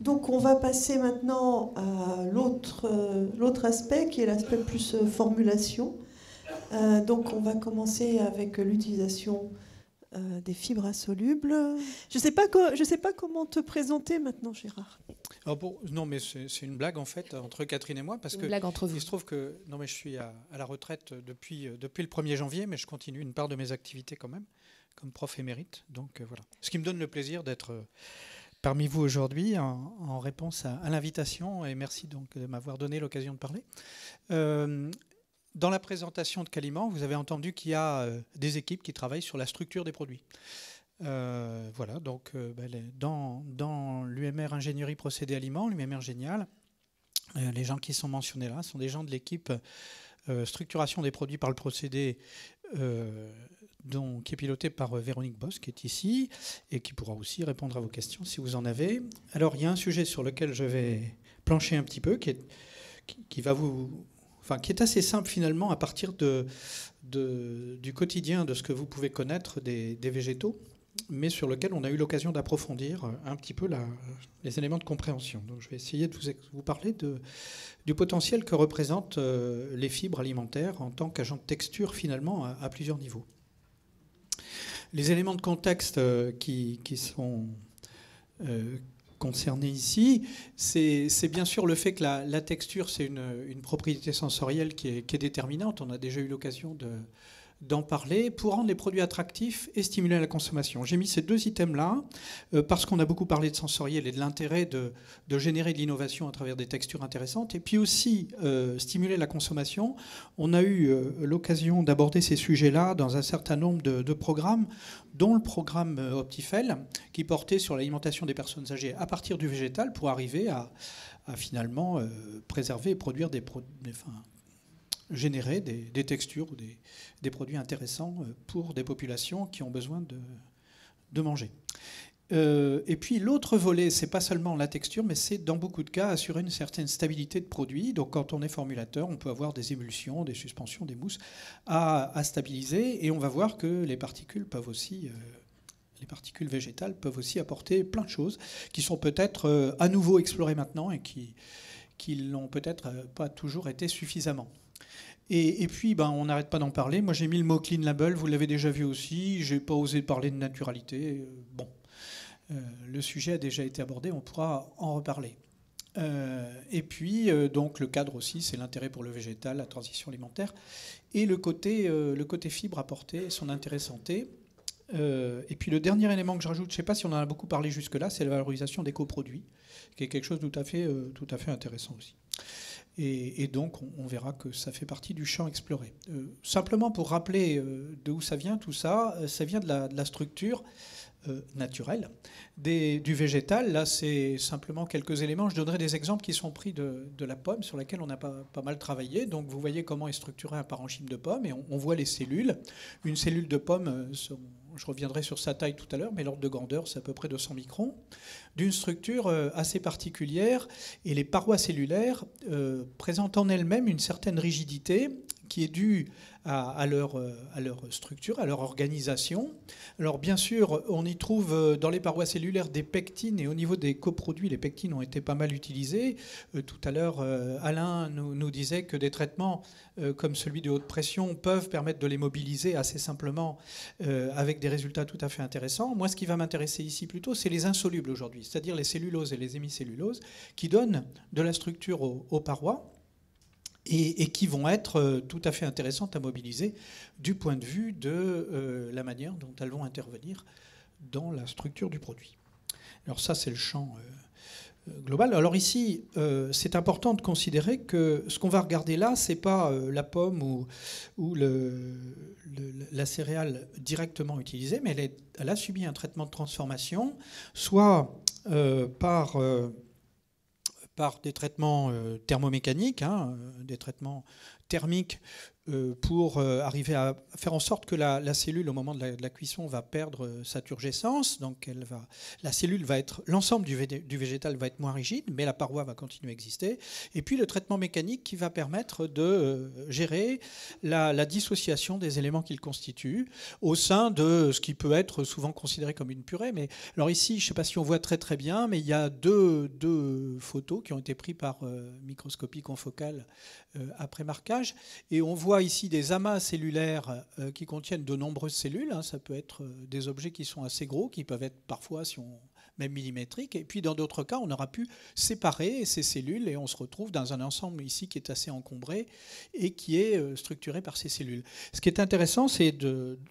Donc on va passer maintenant à l'autre aspect qui est l'aspect plus formulation. Donc on va commencer avec l'utilisation des fibres insolubles. Je ne sais pas comment te présenter maintenant, Gérard. Alors non, mais c'est une blague en fait entre Catherine et moi parce que il se trouve que non, mais je suis à la retraite depuis le 1er janvier, mais je continue une part de mes activités quand même comme prof émérite. Donc voilà, ce qui me donne le plaisir d'être parmi vous aujourd'hui en réponse à l'invitation, et merci donc de m'avoir donné l'occasion de parler. Dans la présentation de Caliment, vous avez entendu qu'il y a des équipes qui travaillent sur la structure des produits. Voilà, donc dans l'UMR Ingénierie Procédés Aliments, l'UMR Génial, les gens qui sont mentionnés là sont des gens de l'équipe structuration des produits par le procédé qui est pilotée par Véronique Boss, qui est ici, et qui pourra aussi répondre à vos questions si vous en avez. Alors, il y a un sujet sur lequel je vais plancher un petit peu, qui est assez simple finalement à partir du quotidien de ce que vous pouvez connaître des végétaux, mais sur lequel on a eu l'occasion d'approfondir un petit peu les éléments de compréhension. Donc, je vais essayer de vous parler du potentiel que représentent les fibres alimentaires en tant qu'agent de texture finalement à plusieurs niveaux. Les éléments de contexte qui sont concernés ici, c'est bien sûr le fait que la texture, c'est une propriété sensorielle qui est déterminante. On a déjà eu l'occasion d'en parler pour rendre les produits attractifs et stimuler la consommation. J'ai mis ces deux items-là parce qu'on a beaucoup parlé de sensoriel et de l'intérêt de générer de l'innovation à travers des textures intéressantes, et puis aussi stimuler la consommation. On a eu l'occasion d'aborder ces sujets-là dans un certain nombre de programmes, dont le programme Optifel, qui portait sur l'alimentation des personnes âgées à partir du végétal pour arriver à finalement préserver et produire générer des textures ou des produits intéressants pour des populations qui ont besoin de manger. Et puis l'autre volet, c'est pas seulement la texture, mais c'est dans beaucoup de cas assurer une certaine stabilité de produit. Donc quand on est formulateur, on peut avoir des émulsions, des suspensions, des mousses à stabiliser, et on va voir que les particules végétales peuvent aussi apporter plein de choses qui sont peut-être à nouveau explorées maintenant et qui l'ont peut-être pas toujours été suffisamment. Et puis, on n'arrête pas d'en parler. Moi, j'ai mis le mot clean label, vous l'avez déjà vu aussi. Je n'ai pas osé parler de naturalité. Le sujet a déjà été abordé, on pourra en reparler. Et puis, donc, le cadre aussi, c'est l'intérêt pour le végétal, la transition alimentaire, et le côté fibre apporté, son intérêt santé. Et puis, le dernier élément que je rajoute, je ne sais pas si on en a beaucoup parlé jusque-là, c'est la valorisation des coproduits, qui est quelque chose de tout à fait intéressant aussi. Et donc, on verra que ça fait partie du champ exploré. Simplement pour rappeler d'où ça vient, tout ça, ça vient de la structure naturelle du végétal. Là, c'est simplement quelques éléments. Je donnerai des exemples qui sont pris de la pomme, sur laquelle on a pas mal travaillé. Donc, vous voyez comment est structuré un parenchyme de pomme, et on voit les cellules. Une cellule de pomme, je reviendrai sur sa taille tout à l'heure, mais l'ordre de grandeur, c'est à peu près 200 microns, d'une structure assez particulière, et les parois cellulaires présentent en elles-mêmes une certaine rigidité qui est due à leur structure, à leur organisation. Alors bien sûr, on y trouve dans les parois cellulaires des pectines, et au niveau des coproduits, les pectines ont été pas mal utilisées. Tout à l'heure, Alain nous disait que des traitements comme celui de haute pression peuvent permettre de les mobiliser assez simplement avec des résultats tout à fait intéressants. Moi, ce qui va m'intéresser ici plutôt, c'est les insolubles aujourd'hui, c'est-à-dire les celluloses et les hémicelluloses, qui donnent de la structure aux parois, et qui vont être tout à fait intéressantes à mobiliser du point de vue de la manière dont elles vont intervenir dans la structure du produit. Alors ça, c'est le champ global. Alors ici, c'est important de considérer que ce qu'on va regarder là, c'est pas la pomme ou la céréale directement utilisée, mais elle a subi un traitement de transformation, soit par des traitements thermomécaniques, des traitements thermiques pour arriver à faire en sorte que la cellule, au moment de la cuisson, va perdre sa turgescence. Donc la cellule va être, l'ensemble du végétal va être moins rigide, mais la paroi va continuer à exister. Et puis le traitement mécanique qui va permettre de gérer la dissociation des éléments qu'il constitue au sein de ce qui peut être souvent considéré comme une purée. Mais alors ici, je ne sais pas si on voit très bien, mais il y a deux photos qui ont été prises par microscopie confocale après marquage. Et on voit ici des amas cellulaires qui contiennent de nombreuses cellules. Ça peut être des objets qui sont assez gros, qui peuvent être parfois, même millimétriques. Et puis dans d'autres cas, on aura pu séparer ces cellules et on se retrouve dans un ensemble ici qui est assez encombré et qui est structuré par ces cellules. Ce qui est intéressant, c'est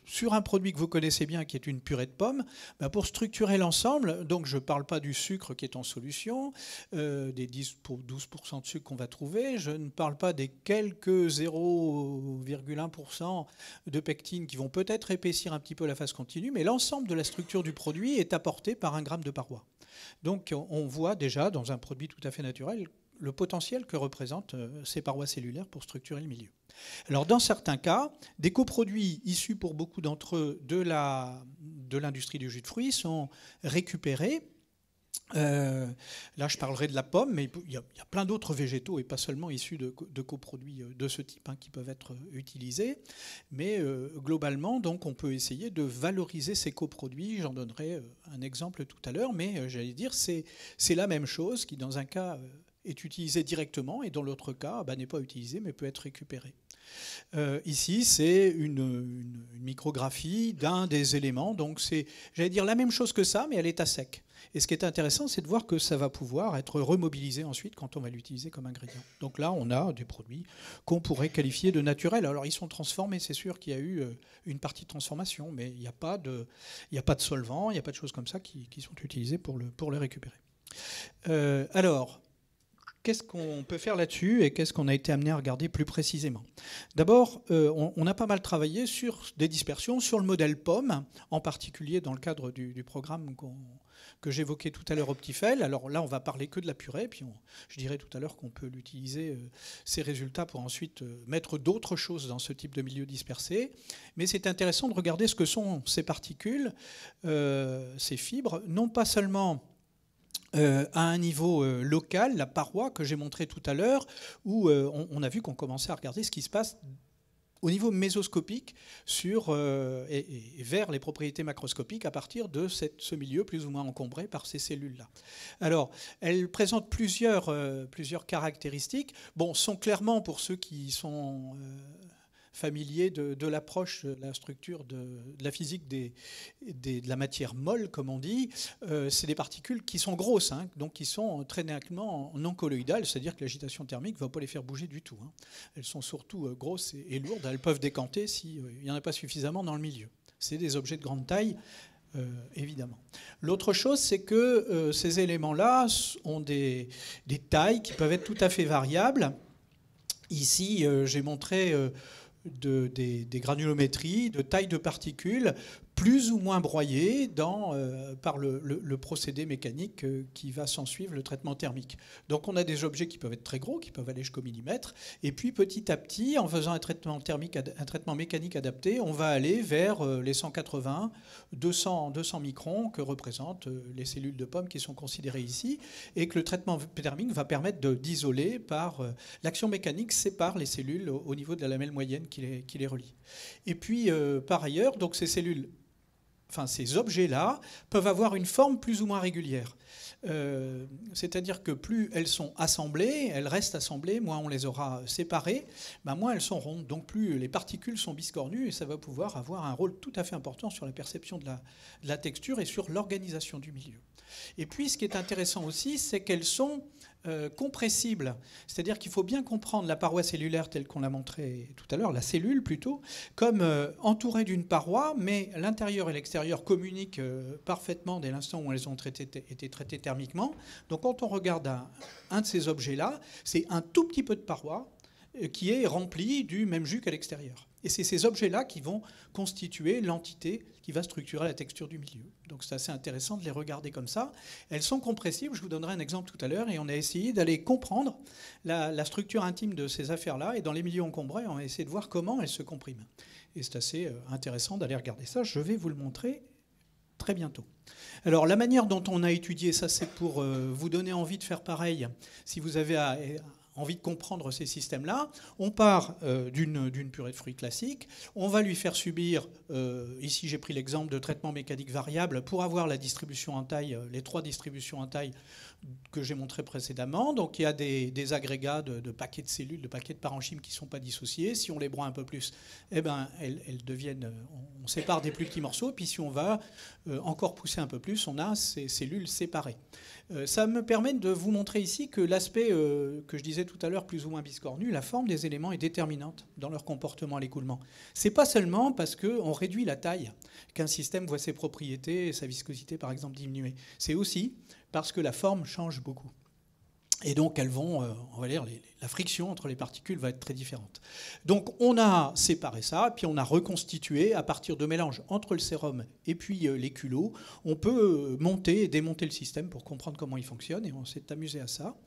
sur un produit que vous connaissez bien, qui est une purée de pommes, pour structurer l'ensemble, donc je ne parle pas du sucre qui est en solution, des 10-12% de sucre qu'on va trouver, je ne parle pas des quelques 0,1% de pectine qui vont peut-être épaissir un petit peu la phase continue, mais l'ensemble de la structure du produit est apporté par un gramme de paroi. Donc on voit déjà dans un produit tout à fait naturel le potentiel que représentent ces parois cellulaires pour structurer le milieu. Alors dans certains cas, des coproduits issus pour beaucoup d'entre eux de l'industrie du jus de fruits sont récupérés. Là, je parlerai de la pomme, mais il y a plein d'autres végétaux et pas seulement issus de coproduits de ce type qui peuvent être utilisés. Mais globalement, donc, on peut essayer de valoriser ces coproduits. J'en donnerai un exemple tout à l'heure, mais j'allais dire c'est la même chose qui, dans un cas, est utilisée directement et dans l'autre cas, n'est pas utilisée mais peut être récupérée. Ici, c'est une micrographie d'un des éléments. Donc, c'est, j'allais dire, la même chose que ça, mais à l'état sec. Et ce qui est intéressant, c'est de voir que ça va pouvoir être remobilisé ensuite quand on va l'utiliser comme ingrédient. Donc là, on a des produits qu'on pourrait qualifier de naturels. Alors, ils sont transformés, c'est sûr qu'il y a eu une partie de transformation, mais il n'y a pas de solvant, il n'y a pas de choses comme ça qui sont utilisées pour le récupérer. Alors, qu'est-ce qu'on peut faire là-dessus et qu'est-ce qu'on a été amené à regarder plus précisément? D'abord, on a pas mal travaillé sur des dispersions, sur le modèle pomme, en particulier dans le cadre du programme que j'évoquais tout à l'heure, Optifel. Alors là, on va parler que de la purée, puis je dirais tout à l'heure qu'on peut l'utiliser, ces résultats, pour ensuite mettre d'autres choses dans ce type de milieu dispersé. Mais c'est intéressant de regarder ce que sont ces particules, ces fibres, non pas seulement à un niveau local, la paroi que j'ai montré tout à l'heure, où on a vu qu'on commençait à regarder ce qui se passe au niveau mésoscopique et vers les propriétés macroscopiques à partir de ce milieu plus ou moins encombré par ces cellules-là. Alors, elles présentent plusieurs caractéristiques. Bon, sont clairement, pour ceux qui sont familiers de l'approche de la structure de la physique de la matière molle, comme on dit, c'est des particules qui sont grosses, donc qui sont très nettement non colloïdales, c'est-à-dire que l'agitation thermique ne va pas les faire bouger du tout. Elles sont surtout grosses et lourdes, elles peuvent décanter s'il n'y en a pas suffisamment dans le milieu. C'est des objets de grande taille, évidemment. L'autre chose, c'est que ces éléments-là ont des tailles qui peuvent être tout à fait variables. Ici, j'ai montré des granulométries, de taille de particules plus ou moins broyées par le procédé mécanique qui va s'ensuivre, le traitement thermique. Donc on a des objets qui peuvent être très gros, qui peuvent aller jusqu'au millimètre, et puis petit à petit, en faisant un traitement mécanique adapté, on va aller vers les 180, 200 microns que représentent les cellules de pomme qui sont considérées ici, et que le traitement thermique va permettre d'isoler par l'action mécanique sépare les cellules au niveau de la lamelle moyenne qui les relie. Et puis par ailleurs, donc ces cellules, ces objets-là peuvent avoir une forme plus ou moins régulière. C'est-à-dire que plus elles sont assemblées, elles restent assemblées, moins on les aura séparées, moins elles sont rondes. Donc plus les particules sont biscornues et ça va pouvoir avoir un rôle tout à fait important sur la perception de la texture et sur l'organisation du milieu. Et puis ce qui est intéressant aussi, c'est qu'elles sont compressibles. C'est-à-dire qu'il faut bien comprendre la paroi cellulaire telle qu'on l'a montré tout à l'heure, la cellule plutôt, comme entourée d'une paroi, mais l'intérieur et l'extérieur communiquent parfaitement dès l'instant où elles ont été traitées thermiquement. Donc quand on regarde un de ces objets-là, c'est un tout petit peu de paroi qui est rempli du même jus qu'à l'extérieur. Et c'est ces objets-là qui vont constituer l'entité qui va structurer la texture du milieu. Donc c'est assez intéressant de les regarder comme ça. Elles sont compressibles, je vous donnerai un exemple tout à l'heure, et on a essayé d'aller comprendre la structure intime de ces affaires-là, et dans les milieux encombrés, on a essayé de voir comment elles se compriment. Et c'est assez intéressant d'aller regarder ça. Je vais vous le montrer très bientôt. Alors la manière dont on a étudié ça, c'est pour vous donner envie de faire pareil. Si vous avez envie de comprendre ces systèmes-là, on part d'une purée de fruits classique, on va lui faire subir, ici j'ai pris l'exemple de traitement mécanique variable pour avoir la distribution en taille, les 3 distributions en taille que j'ai montré précédemment. Donc il y a des agrégats de paquets de cellules, de paquets de parenchymes qui ne sont pas dissociés. Si on les broie un peu plus, eh ben, elles deviennent, on sépare des plus petits morceaux. Puis si on va encore pousser un peu plus, on a ces cellules séparées. Ça me permet de vous montrer ici que l'aspect que je disais tout à l'heure, plus ou moins biscornu, la forme des éléments est déterminante dans leur comportement à l'écoulement. Ce n'est pas seulement parce qu'on réduit la taille qu'un système voit ses propriétés et sa viscosité, par exemple, diminuer. C'est aussi parce que la forme change beaucoup. Et donc, elles vont, on va dire, la friction entre les particules va être très différente. Donc, on a séparé ça, puis on a reconstitué à partir de mélanges entre le sérum et puis les culots. On peut monter et démonter le système pour comprendre comment il fonctionne, et on s'est amusé à ça.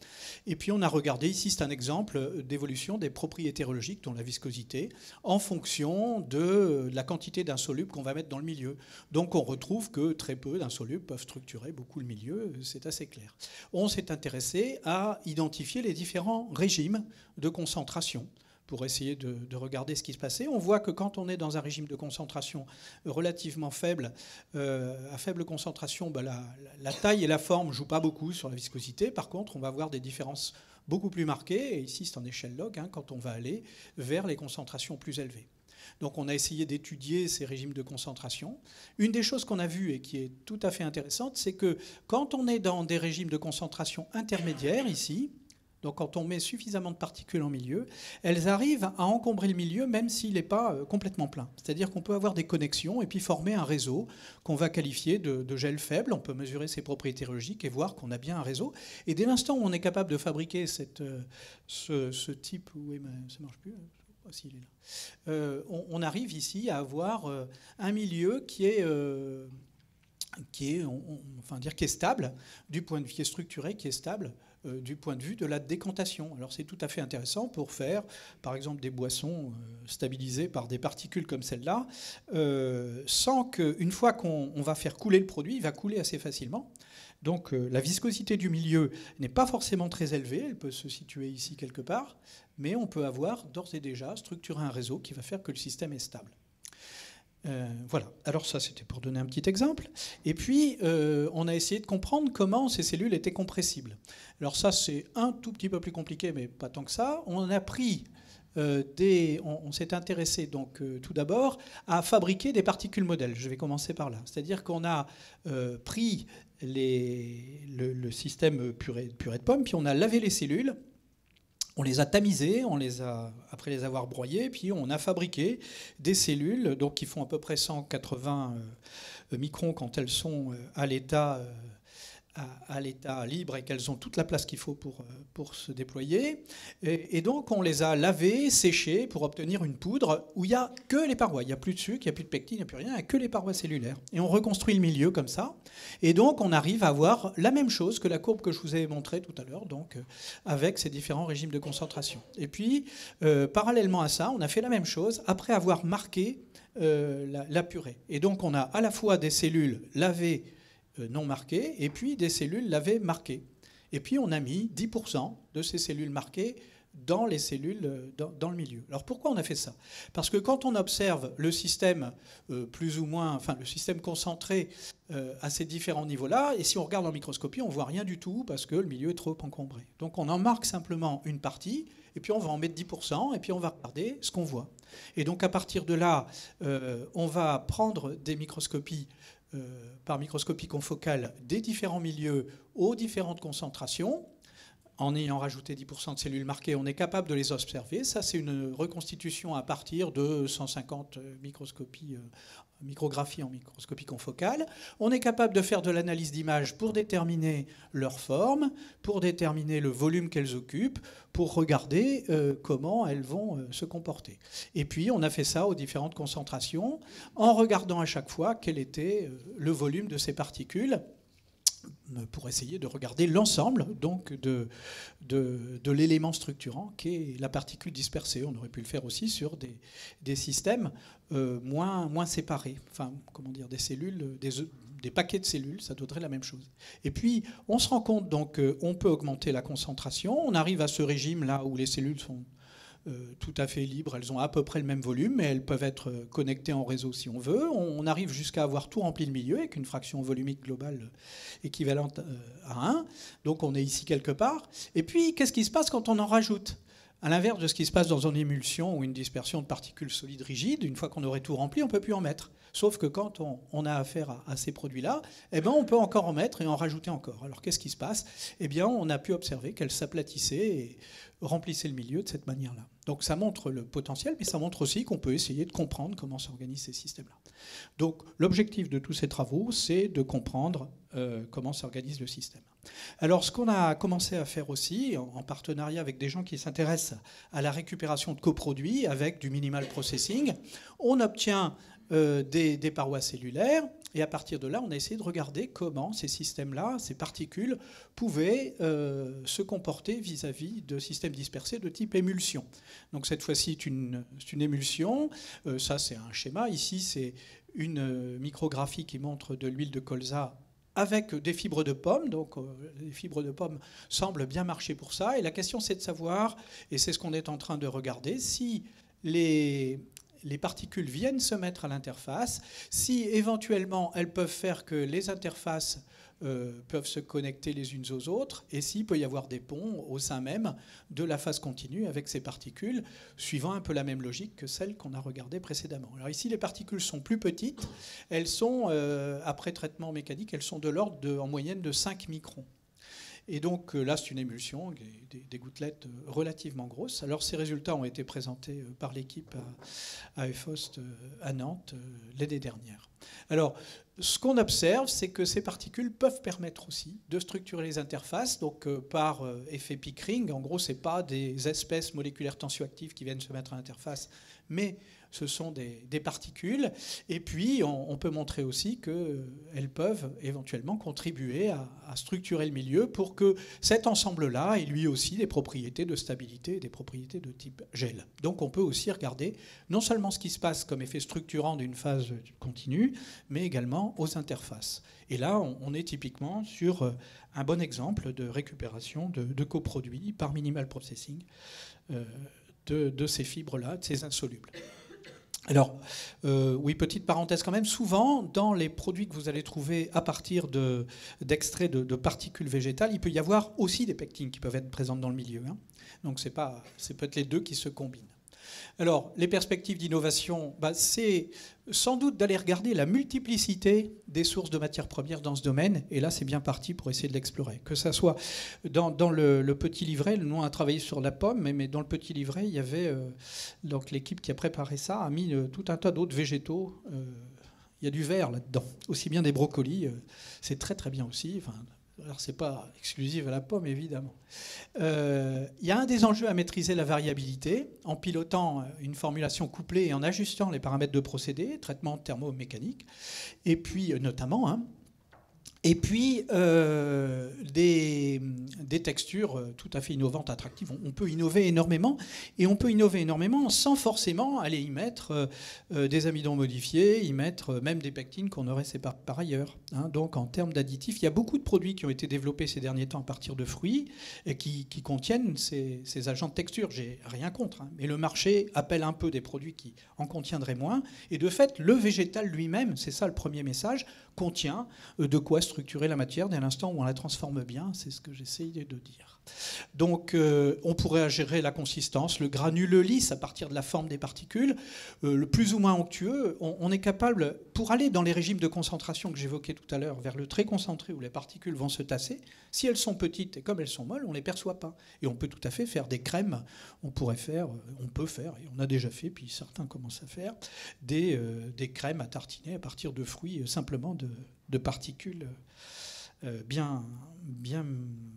Et puis, on a regardé, ici, c'est un exemple d'évolution des propriétés rhéologiques, dont la viscosité, en fonction de la quantité d'insolubles qu'on va mettre dans le milieu. Donc, on retrouve que très peu d'insolubles peuvent structurer beaucoup le milieu, c'est assez clair. On s'est intéressé à identifier les différents régimes de concentration pour essayer de regarder ce qui se passait. On voit que quand on est dans un régime de concentration relativement faible, à faible concentration, ben la taille et la forme ne jouent pas beaucoup sur la viscosité. Par contre, on va avoir des différences beaucoup plus marquées, et ici c'est en échelle log, quand on va aller vers les concentrations plus élevées. Donc on a essayé d'étudier ces régimes de concentration. Une des choses qu'on a vues et qui est tout à fait intéressante, c'est que quand on est dans des régimes de concentration intermédiaires, ici, donc quand on met suffisamment de particules en milieu, elles arrivent à encombrer le milieu même s'il n'est pas complètement plein. C'est-à-dire qu'on peut avoir des connexions et puis former un réseau qu'on va qualifier de gel faible. On peut mesurer ses propriétés rhéologiques et voir qu'on a bien un réseau. Et dès l'instant où on est capable de fabriquer ce type... Oui, mais ça ne marche plus. S'il est là. On arrive ici à avoir un milieu qui est stable du point de vue, qui est structuré, qui est stable du point de vue de la décantation. Alors c'est tout à fait intéressant pour faire, par exemple, des boissons stabilisées par des particules comme celle-là, sans qu'une fois qu'on va faire couler le produit, il va couler assez facilement. Donc la viscosité du milieu n'est pas forcément très élevée, elle peut se situer ici quelque part, mais on peut avoir d'ores et déjà structuré un réseau qui va faire que le système est stable. Voilà, alors ça c'était pour donner un petit exemple. Et puis on a essayé de comprendre comment ces cellules étaient compressibles. Alors ça c'est un tout petit peu plus compliqué, mais pas tant que ça. On a pris on s'est intéressé donc tout d'abord à fabriquer des particules modèles. Je vais commencer par là. C'est-à-dire qu'on a pris le système purée de pommes, puis on a lavé les cellules. On les a tamisées, après les avoir broyées, puis on a fabriqué des cellules donc, qui font à peu près 180 microns quand elles sont à l'état libre et qu'elles ont toute la place qu'il faut pour se déployer. Et donc on les a lavées, séchées pour obtenir une poudre où il n'y a que les parois. Il n'y a plus de sucre, il n'y a plus de pectine, il n'y a plus rien, il n'y a que les parois cellulaires. Et on reconstruit le milieu comme ça. Et donc on arrive à avoir la même chose que la courbe que je vous ai montrée tout à l'heure, donc avec ces différents régimes de concentration. Et puis, parallèlement à ça, on a fait la même chose après avoir marqué la purée. Et donc on a à la fois des cellules lavées non marquées, et puis des cellules lavées marquées. Et puis on a mis 10% de ces cellules marquées dans les cellules dans le milieu. Alors pourquoi on a fait ça? Parce que quand on observe le système plus ou moins, enfin le système concentré à ces différents niveaux-là, et si on regarde en microscopie, on ne voit rien du tout parce que le milieu est trop encombré. Donc on en marque simplement une partie, et puis on va en mettre 10%, et puis on va regarder ce qu'on voit. Et donc à partir de là, on va prendre des microscopies par microscopie confocale des différents milieux aux différentes concentrations. En ayant rajouté 10% de cellules marquées, on est capable de les observer. Ça, c'est une reconstitution à partir de 150 microscopies micrographie en microscopie confocale. On est capable de faire de l'analyse d'images pour déterminer leur forme, pour déterminer le volume qu'elles occupent, pour regarder comment elles vont se comporter. Et puis, on a fait ça aux différentes concentrations, en regardant à chaque fois quel était le volume de ces particules, pour essayer de regarder l'ensemble donc de l'élément structurant qui est la particule dispersée. On aurait pu le faire aussi sur des systèmes moins séparés, enfin, comment dire, des cellules, des paquets de cellules, ça donnerait la même chose. Et puis, on se rend compte donc qu'on peut augmenter la concentration. On arrive à ce régime là où les cellules sont tout à fait libres, elles ont à peu près le même volume, mais elles peuvent être connectées en réseau si on veut. On arrive jusqu'à avoir tout rempli le milieu avec une fraction volumique globale équivalente à 1. Donc on est ici quelque part. Et puis, qu'est-ce qui se passe quand on en rajoute ? À l'inverse de ce qui se passe dans une émulsion ou une dispersion de particules solides rigides, une fois qu'on aurait tout rempli, on ne peut plus en mettre. Sauf que quand on a affaire à ces produits-là, eh ben on peut encore en mettre et en rajouter encore. Alors qu'est-ce qui se passe ? Eh bien, on a pu observer qu'elles s'aplatissaient et remplissaient le milieu de cette manière-là. Donc ça montre le potentiel, mais ça montre aussi qu'on peut essayer de comprendre comment s'organisent ces systèmes-là. Donc l'objectif de tous ces travaux, c'est de comprendre comment s'organise le système. Alors ce qu'on a commencé à faire aussi, en partenariat avec des gens qui s'intéressent à la récupération de coproduits avec du minimal processing, on obtient des parois cellulaires, et à partir de là, on a essayé de regarder comment ces systèmes-là, ces particules, pouvaient se comporter vis-à-vis de systèmes dispersés de type émulsion. Donc cette fois-ci, c'est une émulsion. Ça, c'est un schéma. Ici, c'est une micrographie qui montre de l'huile de colza avec des fibres de pomme. Donc les fibres de pomme semblent bien marcher pour ça. Et la question, c'est de savoir, et c'est ce qu'on est en train de regarder, si les particules viennent se mettre à l'interface, si éventuellement elles peuvent faire que les interfaces peuvent se connecter les unes aux autres, et s'il peut y avoir des ponts au sein même de la phase continue avec ces particules, suivant un peu la même logique que celle qu'on a regardée précédemment. Alors ici, les particules sont plus petites, elles sont, après traitement mécanique, elles sont de l'ordre en moyenne de 5 microns. Et donc là, c'est une émulsion, des gouttelettes relativement grosses. Alors ces résultats ont été présentés par l'équipe à EFOST à Nantes l'année dernière. Alors, ce qu'on observe, c'est que ces particules peuvent permettre aussi de structurer les interfaces, donc par effet Pickering. En gros, ce n'est pas des espèces moléculaires tensioactives qui viennent se mettre à l'interface, mais ce sont des particules. Et puis, on peut montrer aussi qu'elles peuvent éventuellement contribuer à structurer le milieu pour que cet ensemble-là ait lui aussi des propriétés de stabilité et des propriétés de type gel. Donc, on peut aussi regarder non seulement ce qui se passe comme effet structurant d'une phase continue, mais également aux interfaces. Et là, on est typiquement sur un bon exemple de récupération de coproduits par minimal processing de ces fibres-là, de ces insolubles. Alors, oui, petite parenthèse quand même, souvent, dans les produits que vous allez trouver à partir d'extraits de particules végétales, il peut y avoir aussi des pectines qui peuvent être présentes dans le milieu. Hein. Donc, c'est peut-être les deux qui se combinent. Alors, les perspectives d'innovation, c'est sans doute d'aller regarder la multiplicité des sources de matières premières dans ce domaine. Et là, c'est bien parti pour essayer de l'explorer. Que ça soit dans le petit livret, nous on a travaillé sur la pomme, mais dans le petit livret, il y avait donc l'équipe qui a préparé ça a mis tout un tas d'autres végétaux. Il y a du vert là-dedans, aussi bien des brocolis. C'est très très bien aussi. Enfin, alors, ce n'est pas exclusif à la pomme, évidemment. Il y a un des enjeux à maîtriser la variabilité en pilotant une formulation couplée et en ajustant les paramètres de procédé, traitement thermomécanique, et puis notamment... Et puis, des textures tout à fait innovantes, attractives. On peut innover énormément, et on peut innover énormément sans forcément aller y mettre des amidons modifiés, y mettre même des pectines qu'on aurait séparées par ailleurs. Hein. Donc, en termes d'additifs, il y a beaucoup de produits qui ont été développés ces derniers temps à partir de fruits et qui contiennent ces agents de texture. J'ai rien contre, hein, mais le marché appelle un peu des produits qui en contiendraient moins. Et de fait, le végétal lui-même, c'est ça le premier message, contient de quoi structurer la matière dès l'instant où on la transforme bien, c'est ce que j'essaye de dire. Donc on pourrait gérer la consistance, le granule lisse à partir de la forme des particules, le plus ou moins onctueux. On est capable, pour aller dans les régimes de concentration que j'évoquais tout à l'heure, vers le très concentré où les particules vont se tasser, si elles sont petites et comme elles sont molles, on ne les perçoit pas. Et on peut tout à fait faire des crèmes, on peut faire, et on a déjà fait, puis certains commencent à faire, des crèmes à tartiner à partir de fruits, simplement de particules bien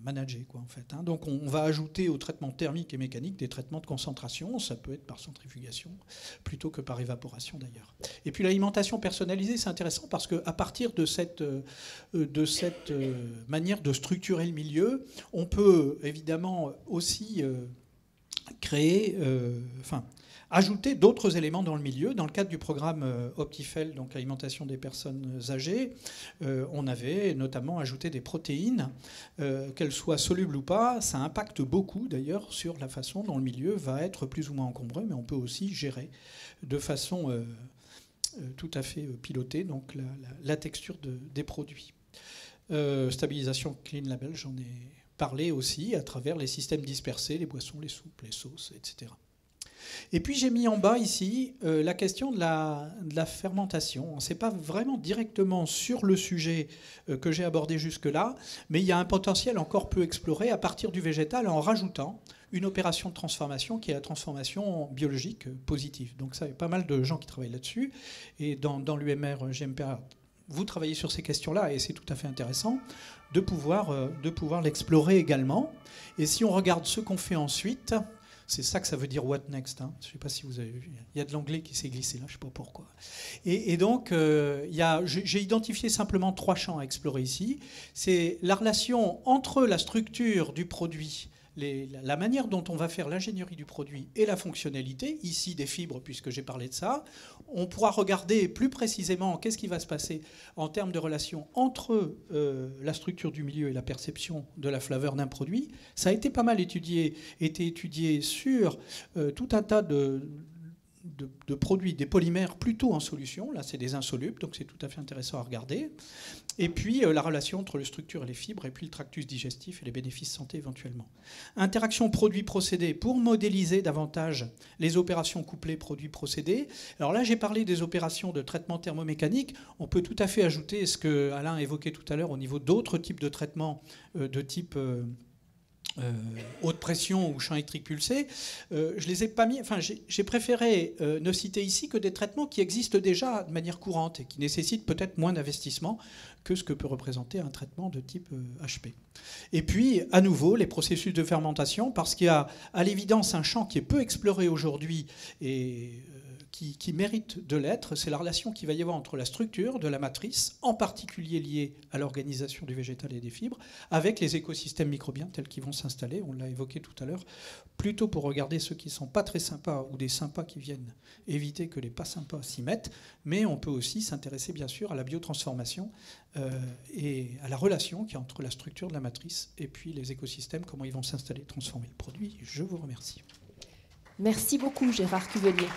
managées, quoi, en fait. Donc on va ajouter aux traitements thermiques et mécaniques des traitements de concentration, ça peut être par centrifugation, plutôt que par évaporation d'ailleurs. Et puis l'alimentation personnalisée, c'est intéressant parce qu'à partir de cette manière de structurer le milieu, on peut évidemment aussi créer... ajouter d'autres éléments dans le milieu. Dans le cadre du programme Optifel, donc alimentation des personnes âgées, on avait notamment ajouté des protéines, qu'elles soient solubles ou pas. Ça impacte beaucoup d'ailleurs sur la façon dont le milieu va être plus ou moins encombré, mais on peut aussi gérer de façon tout à fait pilotée donc la texture des produits. Stabilisation Clean Label, j'en ai parlé aussi à travers les systèmes dispersés, les boissons, les soupes, les sauces, etc. Et puis j'ai mis en bas ici la question de la fermentation. Ce n'est pas vraiment directement sur le sujet que j'ai abordé jusque-là, mais il y a un potentiel encore peu exploré à partir du végétal en rajoutant une opération de transformation qui est la transformation biologique positive. Donc ça, il y a pas mal de gens qui travaillent là-dessus. Et dans l'UMR GMPA, vous travaillez sur ces questions-là et c'est tout à fait intéressant de pouvoir l'explorer également. Et si on regarde ce qu'on fait ensuite... C'est ça que ça veut dire what next. Je ne sais pas si vous avez vu. Il y a de l'anglais qui s'est glissé là, je ne sais pas pourquoi. Et donc, j'ai identifié simplement 3 champs à explorer ici. C'est la relation entre la structure du produit, la manière dont on va faire l'ingénierie du produit et la fonctionnalité, ici des fibres puisque j'ai parlé de ça. On pourra regarder plus précisément qu'est-ce qui va se passer en termes de relation entre la structure du milieu et la perception de la flaveur d'un produit. Ça a été pas mal étudié sur tout un tas de produits, des polymères plutôt en solution. Là, c'est des insolubles, donc c'est tout à fait intéressant à regarder. Et puis, la relation entre les structures et les fibres, et puis le tractus digestif et les bénéfices santé éventuellement. Interaction produit-procédé pour modéliser davantage les opérations couplées produit-procédé. Alors là, j'ai parlé des opérations de traitement thermomécanique. On peut tout à fait ajouter ce que Alain évoquait tout à l'heure au niveau d'autres types de traitements de type... haute pression ou champ électrique pulsé, je les ai pas mis. Enfin, j'ai préféré ne citer ici que des traitements qui existent déjà de manière courante et qui nécessitent peut-être moins d'investissement que ce que peut représenter un traitement de type HP. Et puis, à nouveau, les processus de fermentation, parce qu'il y a à l'évidence un champ qui est peu exploré aujourd'hui et qui mérite de l'être, c'est la relation qu'il va y avoir entre la structure de la matrice, en particulier liée à l'organisation du végétal et des fibres, avec les écosystèmes microbiens tels qu'ils vont s'installer. On l'a évoqué tout à l'heure, plutôt pour regarder ceux qui ne sont pas très sympas ou des sympas qui viennent éviter que les pas sympas s'y mettent, mais on peut aussi s'intéresser bien sûr à la biotransformation et à la relation qu'il y a entre la structure de la matrice et puis les écosystèmes, comment ils vont s'installer, transformer le produit. Je vous remercie. Merci beaucoup Gérard Cuvelier.